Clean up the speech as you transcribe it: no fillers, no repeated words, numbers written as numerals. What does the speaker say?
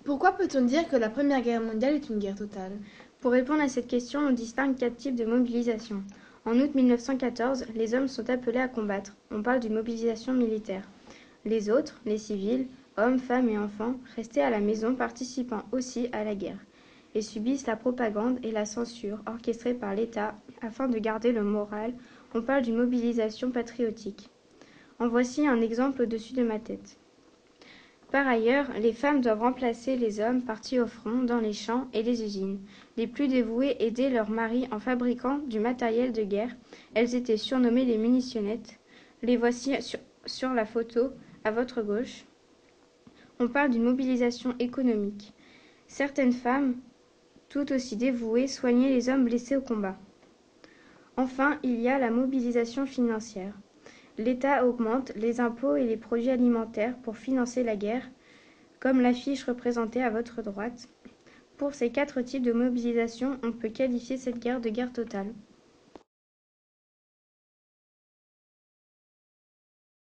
Pourquoi peut-on dire que la Première Guerre mondiale est une guerre totale? Pour répondre à cette question, on distingue 4 types de mobilisation. En août 1914, les hommes sont appelés à combattre. On parle d'une mobilisation militaire. Les autres, les civils, hommes, femmes et enfants, restés à la maison participant aussi à la guerre et subissent la propagande et la censure orchestrées par l'État afin de garder le moral. On parle d'une mobilisation patriotique. En voici un exemple au-dessus de ma tête. Par ailleurs, les femmes doivent remplacer les hommes partis au front dans les champs et les usines. Les plus dévouées aidaient leurs maris en fabriquant du matériel de guerre. Elles étaient surnommées les munitionnettes. Les voici sur la photo à votre gauche. On parle d'une mobilisation économique. Certaines femmes, tout aussi dévouées, soignaient les hommes blessés au combat. Enfin, il y a la mobilisation financière. L'État augmente les impôts et les produits alimentaires pour financer la guerre, comme l'affiche représentée à votre droite. Pour ces 4 types de mobilisation, on peut qualifier cette guerre de guerre totale.